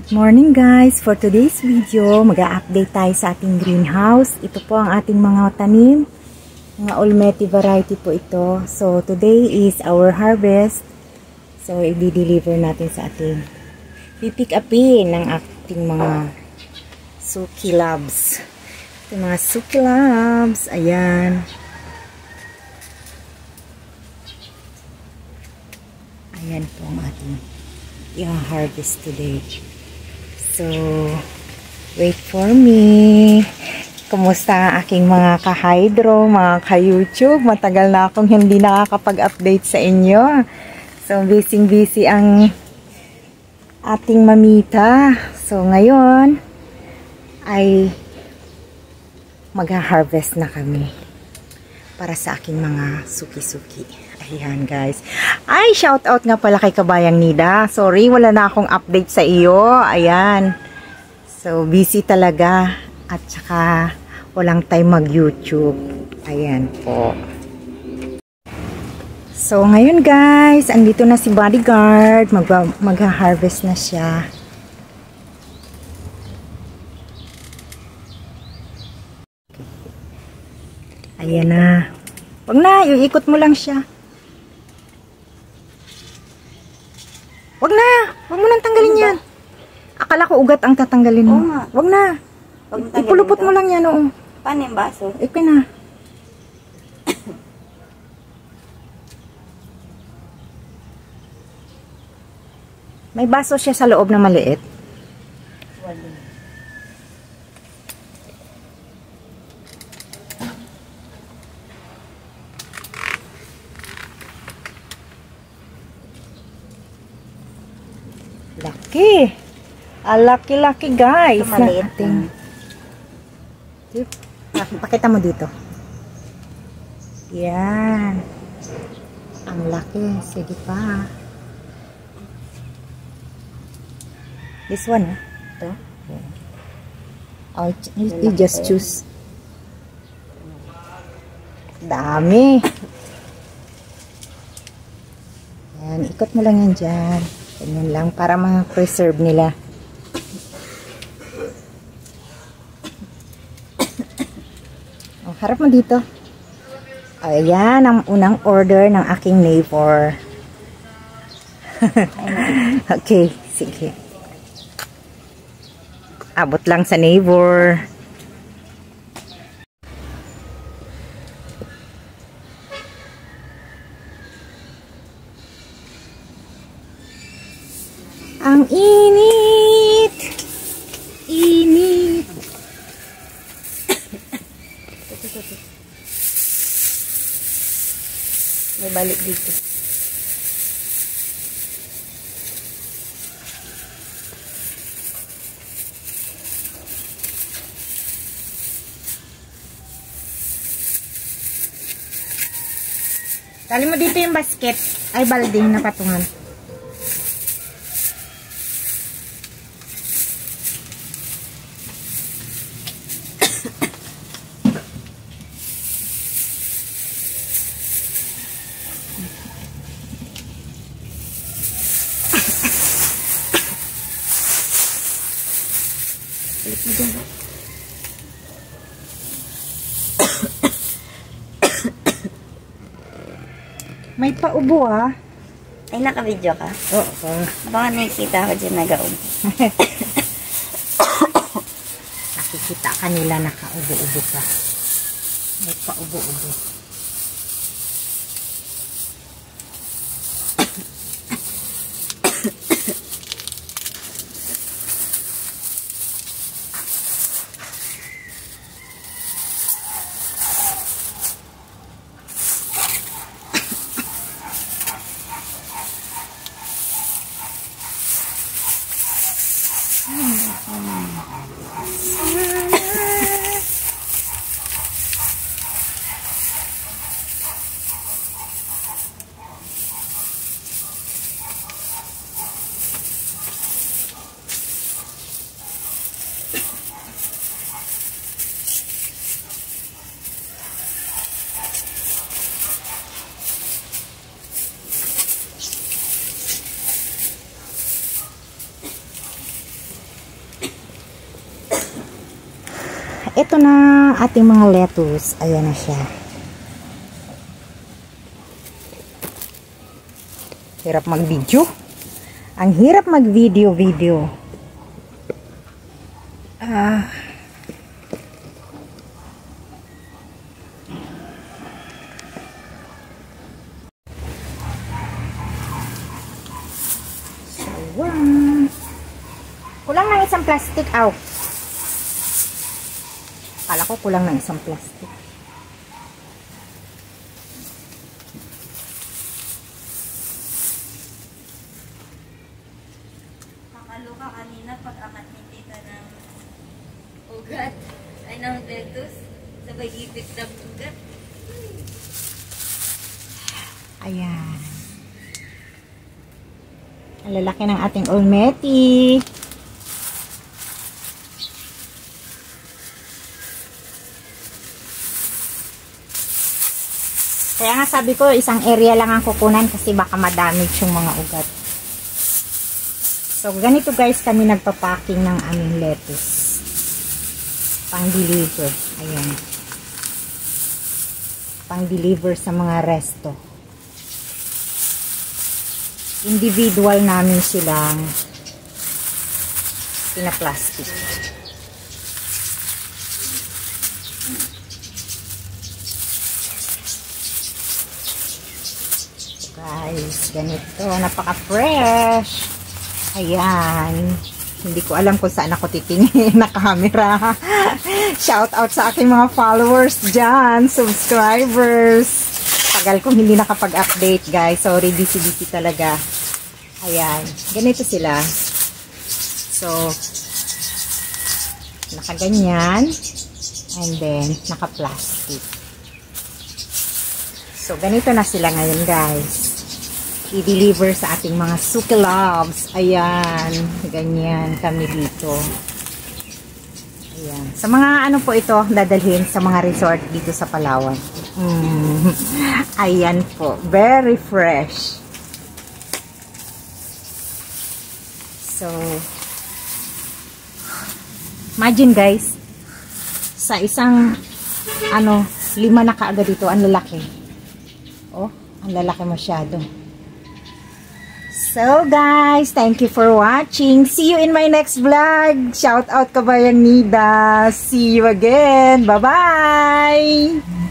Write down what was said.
Good morning guys! For today's video, mag-a-update tayo sa ating greenhouse. Ito po ang ating mga tanim. Mga Olmeti variety po ito. So today is our harvest. So i-deliver natin sa ating pipick upin ng ating mga Suki Loves. Ito mga Suki Loves. Ayan. Ayan po ang ating i-harvest today. So, wait for me. Kumusta ang aking mga ka-hydro, mga ka-YouTube? Matagal na akong hindi nakakapag-update sa inyo. So, busy-busy ang ating mamita. So, ngayon ay mag-harvest na kami para sa aking mga suki-suki. Ayan guys. Ay, shout out nga pala kay Kabayang Nida. Sorry, wala na akong update sa iyo. Ayan. So, busy talaga. At saka, walang time mag-YouTube. Ayan po. So, ngayon guys, andito na si Bodyguard. Mag-harvest na siya. Ayan na. Wag na, iikot mo lang siya. Wag na! Wag mo nang tanggalin yan. Akala ko ugat ang tatanggalin mo. Wag na. Ipulupot mo lang yan, oo. Paano yung baso? Ipin na. May baso siya sa loob na maliit. Laki. Laki-laki guys. Maliit. Pakita mo dito. Yan. Ang laki. Sige pa. This one, ito. Oh, you just choose. Dami. Yan. Ikot mo lang yan dyan. Ganyan lang, para ma-preserve nila. Oh, harap mo dito. Ayan, ang unang order ng aking neighbor. Okay, sige. Abot lang sa neighbor. Ang init. Init. May balik dito. Tali mo dito yung basket. Ay, balde na patungan. May paubo ah. Ay, naka-video ka? Oo. Baka nakikita ko dyan nag-aubo. Nakikita ka nila nakaubo-ubo ka. May paubo-ubo. ito na ating mga lettuce. Ayan na siya. Hirap mag-video. Ang hirap mag-video. Kulang ng isang plastic. Aw. Kala ko kulang ng isang plastic. Nakaloka kanina pag-akat ni tita ng ugat. Ay, ng lettuce. Sabay ipit ng ugat. Ayan. Ang lalaki ng ating olmeti. Kaya nga sabi ko, isang area lang ang kukunan kasi baka madamage yung mga ugat. So, ganito guys kami nagpa-packing ng aming lettuce. Pang-deliver. Ayan. Pang-deliver sa mga resto. Individual namin silang pina-plastic. Guys, ganito, napaka-fresh. Ayan. Hindi ko alam kung saan ako titingin na camera. Shout out sa aking mga followers dyan, subscribers. Tagal kong hindi nakapag-update, guys. Sorry, busy talaga. Ayan. Ganito sila. So, nakaganyan. And then, naka-plastic. So, ganito na sila ngayon, guys. I-deliver sa ating mga Suki Loves. Ayan. Ganyan kami dito. Ayan. Sa mga ano po ito, dadalhin sa mga resort dito sa Palawan. Ayan po. Very fresh. So, imagine guys, sa isang, 5 na kaagad dito, ang lalaki. Oh, ang lalaki masyado. So guys, thank you for watching. See you in my next vlog. Shout out Kabayan Nida. See you again. Bye-bye.